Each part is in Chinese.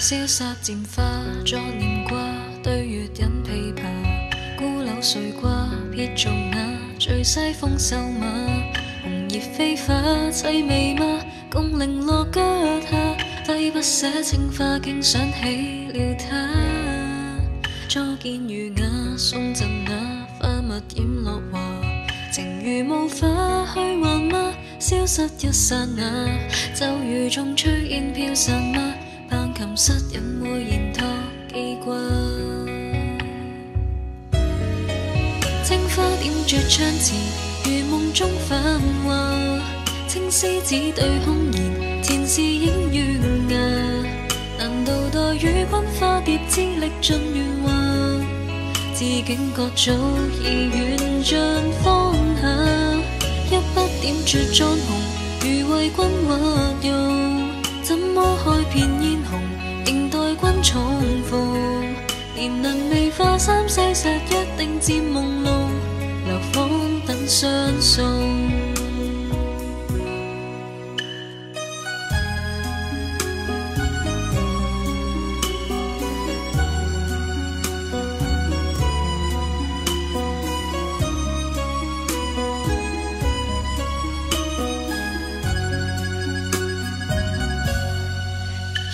消失漸化作念掛，對月隱琵琶，孤柳碎瓜，撇做那最西風瘦馬，紅葉飛花凄美嗎？共零落腳下，揮不捨青花，竟想起了他。初見儒雅，送贈那花蜜染落華，情如霧化去幻嗎？消失一剎那，就如種炊煙飄散嗎？棒琴失隱會延託記掛，青花點綴窗前，如夢中繁華。青絲只對空言，前事映月牙。難道待與君花蝶之力盡圓滑？自警覺早已緣盡放下，一筆點綴妝紅，如為君畫用。怎麼開遍煙紅，仍待君重逢。年輪未化三世石，一定漸朦朧，流芳等相送。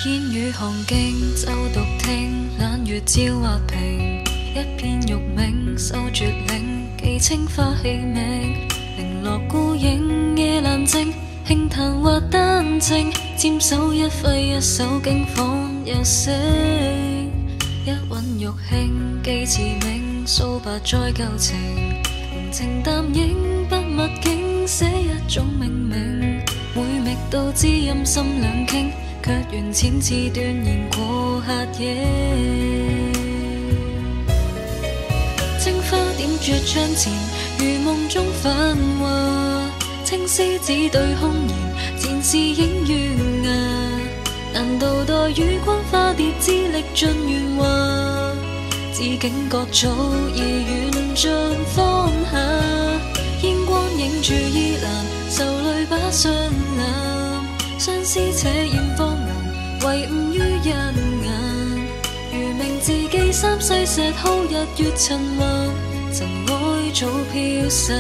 煙雨寒徑，奏獨聽，懶月照畫屏，一片玉銘，收絕嶺，寄青花器名。零落孤影，夜闌靜，輕彈或丹青，沾手一揮一手，經仿又醒。一韻玉磬，寄詞銘，訴白載舊情，濃情淡影，筆墨境，寫一種命名。每覓到知音心兩傾，卻緣淺似斷言過客夜。青花點綴窗前，如夢中繁華。青絲只對空言，前事映月牙。難道待與君花蝶之力盡圓滑？自警覺早已緣盡放下，煙光映住衣蘭，愁淚把相攬。相思且厭荒涼，唯誤於一眼。如明自己三世石好日月塵寰，塵埃早飄散。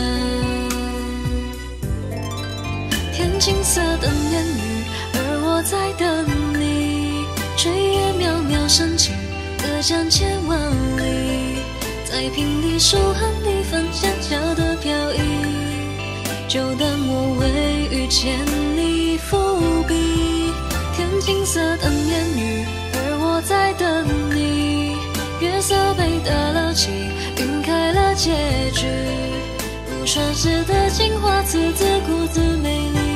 天青色等煙雨，而我在等你。炊煙渺渺深情，隔江千萬里。在平地書痕裡分小小的飄逸，就當我為遇見你伏筆。天青色等煙雨，而我在等你。月色被打撈起，暈開了結局。無傳世的情話，字字古字美麗。